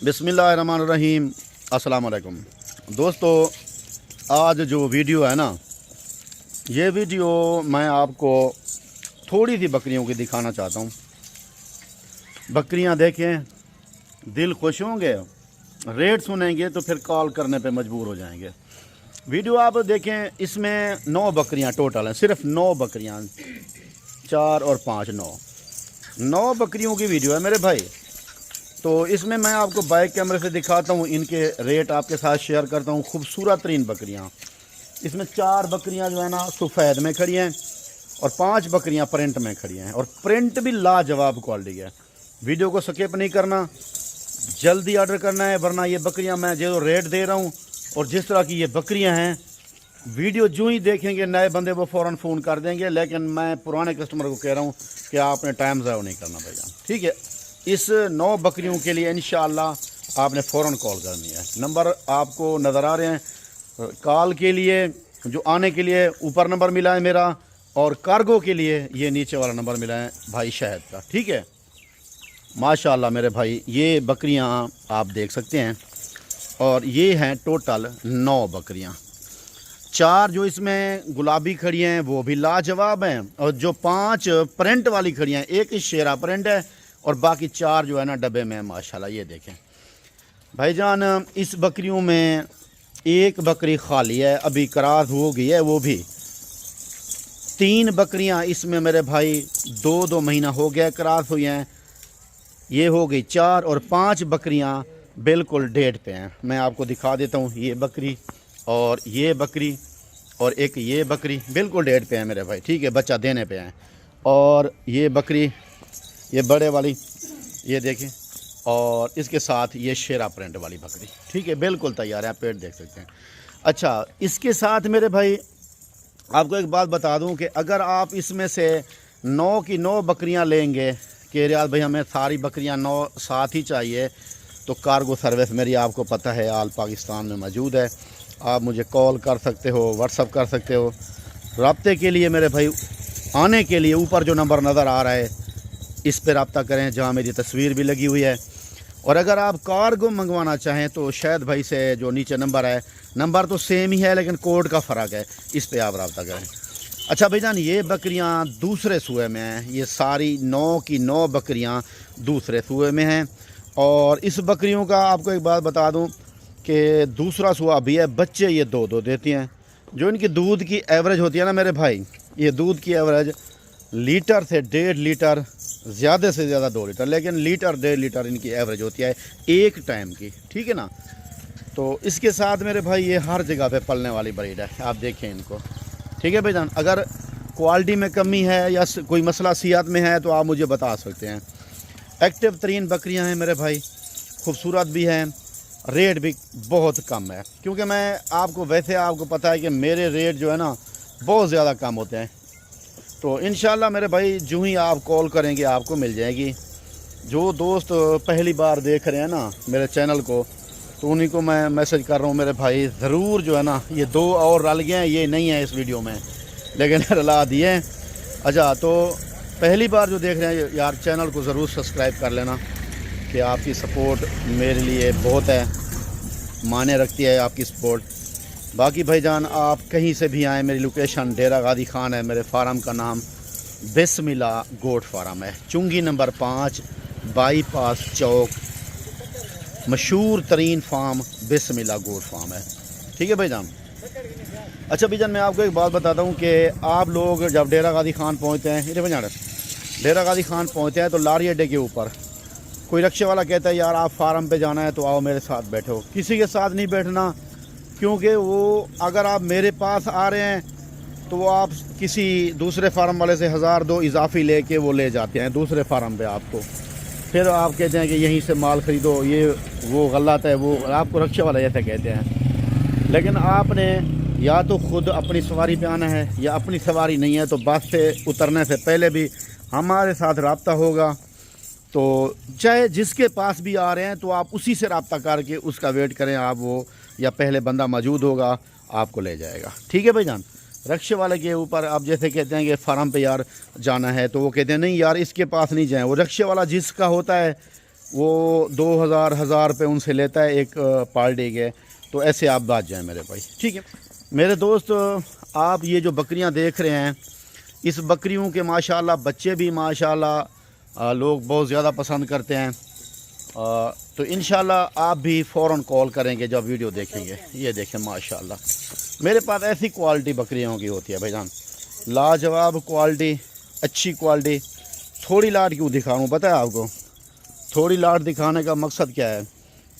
बिस्मिल्लाहिर्रहमानिर्रहीम। अस्सलाम वालेकुम दोस्तों, आज जो वीडियो है ना, ये वीडियो मैं आपको थोड़ी सी बकरियों की दिखाना चाहता हूँ। बकरियाँ देखें, दिल खुश होंगे, रेट सुनेंगे तो फिर कॉल करने पे मजबूर हो जाएंगे। वीडियो आप देखें, इसमें 9 बकरियाँ टोटल हैं, सिर्फ 9 बकरियाँ, 4 और 5 9 बकरियों की वीडियो है मेरे भाई। तो इसमें मैं आपको बैक कैमरे से दिखाता हूँ, इनके रेट आपके साथ शेयर करता हूँ। खूबसूरत तरीन बकरियाँ, इसमें 4 बकरियाँ जो है ना सफ़ेद में खड़ी हैं और 5 बकरियाँ प्रिंट में खड़ी हैं, और प्रिंट भी लाजवाब क्वालिटी है। वीडियो को स्किप नहीं करना, जल्दी ऑर्डर करना है, वरना ये बकरियाँ मैं जो रेट दे रहा हूँ और जिस तरह की ये बकरियाँ हैं, वीडियो जो ही देखेंगे नए बंदे वो फ़ौरन फ़ोन कर देंगे। लेकिन मैं पुराने कस्टमर को कह रहा हूँ कि आपने टाइम ज़ाया नहीं करना भाईजान, ठीक है। इस 9 बकरियों के लिए इंशाअल्लाह आपने फ़ौरन कॉल करनी है। नंबर आपको नज़र आ रहे हैं, कॉल के लिए जो आने के लिए ऊपर नंबर मिला है मेरा, और कार्गो के लिए ये नीचे वाला नंबर मिला है भाई शहद का, ठीक है। माशाअल्लाह मेरे भाई, ये बकरियां आप देख सकते हैं, और ये हैं टोटल 9 बकरियां। 4 जो इसमें गुलाबी खड़ी हैं वो भी लाजवाब हैं, और जो 5 प्रिंट वाली खड़ी हैं, एक ही शेरा प्रिंट है और बाकी 4 जो है ना डब्बे में। माशाल्लाह ये देखें भाईजान, इस बकरियों में एक बकरी खाली है, अभी करार हो गई है, वो भी 3 बकरियां इसमें मेरे भाई 2 महीना हो गया करार हुई हैं, ये हो गई 4, और 5 बकरियां बिल्कुल डेट पे हैं। मैं आपको दिखा देता हूँ, ये बकरी और ये बकरी और एक ये बकरी बिल्कुल डेट पे है मेरे भाई, ठीक है, बच्चा देने पे हैं। और ये बकरी, ये बड़े वाली, ये देखें, और इसके साथ ये शेरा प्रिंट वाली बकरी, ठीक है, बिल्कुल तैयार है, आप पेट देख सकते हैं। अच्छा, इसके साथ मेरे भाई आपको एक बात बता दूं कि अगर आप इसमें से 9 की 9 बकरियां लेंगे कि रियाज भाई हमें सारी बकरियां 9 साथ ही चाहिए, तो कार्गो सर्विस मेरी आपको पता है आल पाकिस्तान में मौजूद है। आप मुझे कॉल कर सकते हो, व्हाट्सअप कर सकते हो। रब्ते के लिए मेरे भाई, आने के लिए ऊपर जो नंबर नज़र आ रहा है इस पर रब्ता करें, जहाँ मेरी तस्वीर भी लगी हुई है। और अगर आप कार्गो मंगवाना चाहें तो शायद भाई से जो नीचे नंबर है, नंबर तो सेम ही है लेकिन कोड का फ़र्क है, इस पर आप रब्ता करें। अच्छा भाईजान, ये बकरियां दूसरे सूए में हैं, ये सारी 9 की 9 बकरियां दूसरे सूए में हैं। और इस बकरियों का आपको एक बात बता दूं कि दूसरा सूआ भी है, बच्चे ये 2 देती हैं। जो इनकी दूध की एवरेज होती है ना मेरे भाई, ये दूध की एवरेज लीटर से 1.5 लीटर, ज़्यादा से ज़्यादा 2 लीटर, लेकिन लीटर 1.5 लीटर इनकी एवरेज होती है एक टाइम की, ठीक है ना। तो इसके साथ मेरे भाई ये हर जगह पे पलने वाली ब्रीड है, आप देखें इनको, ठीक है भाईजान। अगर क्वालिटी में कमी है या कोई मसला सियात में है तो आप मुझे बता सकते हैं। एक्टिव तरीन बकरियां हैं मेरे भाई, खूबसूरत भी हैं, रेट भी बहुत कम है, क्योंकि मैं आपको वैसे आपको पता है कि मेरे रेट जो है ना बहुत ज़्यादा कम होते हैं। तो इंशाल्लाह मेरे भाई जो ही आप कॉल करेंगे आपको मिल जाएगी। जो दोस्त पहली बार देख रहे हैं ना मेरे चैनल को, तो उन्हीं को मैं मैसेज कर रहा हूँ मेरे भाई, ज़रूर जो है ना, ये 2 और रल गए हैं, ये नहीं है इस वीडियो में लेकिन रला दिए हैं। अच्छा, तो पहली बार जो देख रहे हैं यार, चैनल को ज़रूर सब्सक्राइब कर लेना, कि आपकी सपोर्ट मेरे लिए बहुत है, माने रखती है आपकी सपोर्ट। बाकी भाईजान आप कहीं से भी आएँ, मेरी लोकेशन डेरा गादी खान है, मेरे फार्म का नाम बिस्मिल्लाह गोट फार्म है, चुंगी नंबर 5 बाईपास चौक, मशहूर तरीन फार्म बिस्मिल्लाह गोट फार्म है, ठीक है भाईजान। अच्छा भाईजान, मैं आपको एक बात बताता हूँ कि आप लोग जब डेरा गादी खान पहुँचते हैं, इधर भाईजान डेरा गादी खान पहुँचते हैं तो लारी अड्डे के ऊपर कोई रिक्शे वाला कहता है यार आप फार्म पे जाना है तो आओ मेरे साथ बैठो। किसी के साथ नहीं बैठना, क्योंकि वो अगर आप मेरे पास आ रहे हैं तो वो आप किसी दूसरे फार्म वाले से 1000-2 इजाफी लेके वो ले जाते हैं दूसरे फार्म पे आपको, फिर आप कहते हैं कि यहीं से माल ख़रीदो, ये वो गलत है, वो आपको रिक्शे वाला जैसे कहते हैं। लेकिन आपने या तो ख़ुद अपनी सवारी पे आना है, या अपनी सवारी नहीं है तो बस से उतरने से पहले भी हमारे साथ रब्ता होगा। तो चाहे जिसके पास भी आ रहे हैं तो आप उसी से रब्ता करके उसका वेट करें आप, वो या पहले बंदा मौजूद होगा आपको ले जाएगा, ठीक है भाईजान। रिक्शे वाले के ऊपर आप जैसे कहते हैं कि फार्म पे यार जाना है, तो वो कहते हैं नहीं यार इसके पास नहीं जाएं, वो रिक्शे वाला जिसका होता है वो 2,000 रुपये उनसे लेता है एक पर डे के। तो ऐसे आप बात जाएं मेरे भाई, ठीक है मेरे दोस्त। आप ये जो बकरियां देख रहे हैं, इस बकरियों के माशाल्लाह बच्चे भी माशाल्लाह लोग बहुत ज़्यादा पसंद करते हैं। तो इंशाल्लाह आप भी फ़ौरन कॉल करेंगे जब वीडियो देखेंगे। ये देखें माशाल्लाह मेरे पास ऐसी क्वालिटी बकरियों की होती है भाईजान, लाजवाब क्वालिटी, अच्छी क्वालिटी। थोड़ी लाट क्यों दिखा रहा हूँ पता है आपको? थोड़ी लाट दिखाने का मकसद क्या है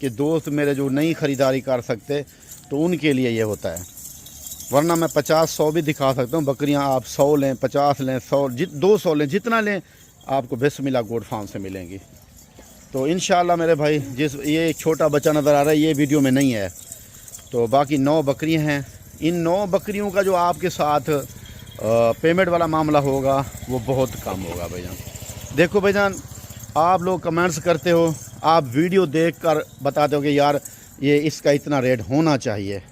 कि दोस्त मेरे जो नई ख़रीदारी कर सकते तो उनके लिए ये होता है, वरना मैं 50-100 भी दिखा सकता हूँ बकरियाँ। आप 100 लें, 50 लें, 200 लें, जितना लें आपको बिस्मिल्लाह गोट फार्म से मिलेंगी। तो इंशाल्लाह मेरे भाई, जिस ये छोटा बच्चा नज़र आ रहा है ये वीडियो में नहीं है, तो बाकी 9 बकरियाँ हैं। इन 9 बकरियों का जो आपके साथ पेमेंट वाला मामला होगा वो बहुत कम होगा भाईजान। देखो भाईजान, आप लोग कमेंट्स करते हो, आप वीडियो देखकर बताते हो कि यार ये इसका इतना रेट होना चाहिए।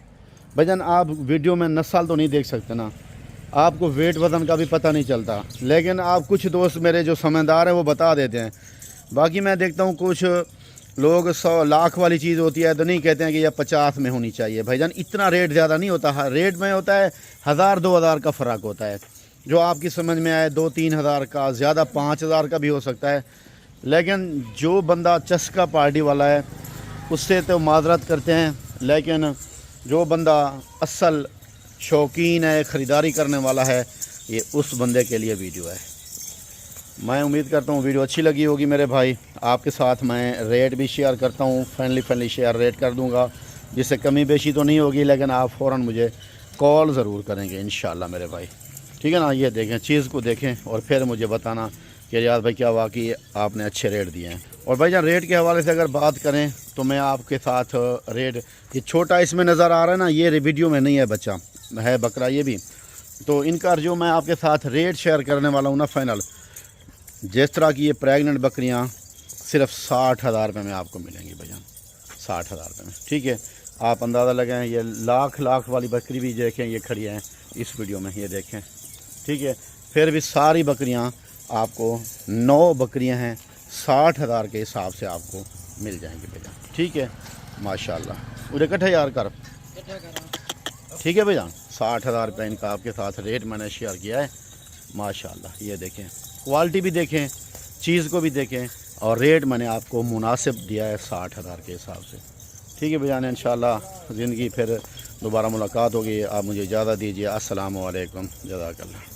भाईजान आप वीडियो में नस्ल तो नहीं देख सकते ना, आपको वेट वज़न का भी पता नहीं चलता, लेकिन आप कुछ दोस्त मेरे जो समझदार हैं वो बता देते हैं। बाकी मैं देखता हूँ कुछ लोग 100 लाख वाली चीज़ होती है तो नहीं कहते हैं कि यह 50 में होनी चाहिए। भाईजान इतना रेट ज़्यादा नहीं होता, रेट में होता है 1000-2000 का फ़र्क होता है, जो आपकी समझ में आए। 2-3 हज़ार का, ज़्यादा 5,000 का भी हो सकता है। लेकिन जो बंदा चस्का पार्टी वाला है उससे तो माजरत करते हैं, लेकिन जो बंदा असल शौकीन है, ख़रीदारी करने वाला है, ये उस बंदे के लिए वीडियो है। मैं उम्मीद करता हूँ वीडियो अच्छी लगी होगी मेरे भाई। आपके साथ मैं रेट भी शेयर करता हूँ, फ्रेंडली शेयर रेट कर दूँगा, जिससे कमी बेशी तो नहीं होगी, लेकिन आप फ़ौरन मुझे कॉल ज़रूर करेंगे इंशाल्लाह मेरे भाई, ठीक है ना। ये देखें, चीज़ को देखें और फिर मुझे बताना कि रियाज भाई क्या वाकई आपने अच्छे रेट दिए हैं। और भाईजान रेट के हवाले से अगर बात करें तो मैं आपके साथ रेट, ये छोटा इसमें नज़र आ रहा है ना, ये वीडियो में नहीं है, बच्चा है बकरा ये भी। तो इनका जो मैं आपके साथ रेट शेयर करने वाला हूँ ना फाइनल, जिस तरह की ये प्रेगनेंट बकरियाँ सिर्फ 60,000 रुपये में आपको मिलेंगी भाईजान, 60,000 रुपये में, ठीक है। आप अंदाज़ा लगाएं, ये लाख वाली बकरी भी देखें, ये खड़ी हैं इस वीडियो में, ये देखें, ठीक है। फिर भी सारी बकरियाँ आपको 9 बकरियाँ हैं 60,000 के हिसाब से आपको मिल जाएंगी भैया, ठीक है माशाल्लाह। उधर इकट्ठा यार कर, ठीक है भैया। 60,000 रुपये इनका आपके साथ रेट मैंने शेयर किया है माशाल्लाह। ये देखें, क्वालिटी भी देखें, चीज़ को भी देखें, और रेट मैंने आपको मुनासिब दिया है 60,000 के हिसाब से, ठीक है भैया। इंशाल्लाह ज़िंदगी फिर दोबारा मुलाकात होगी। आप मुझे इजाज़त दीजिए। अस्सलामु अलैकुम, जज़ाकल्लाह।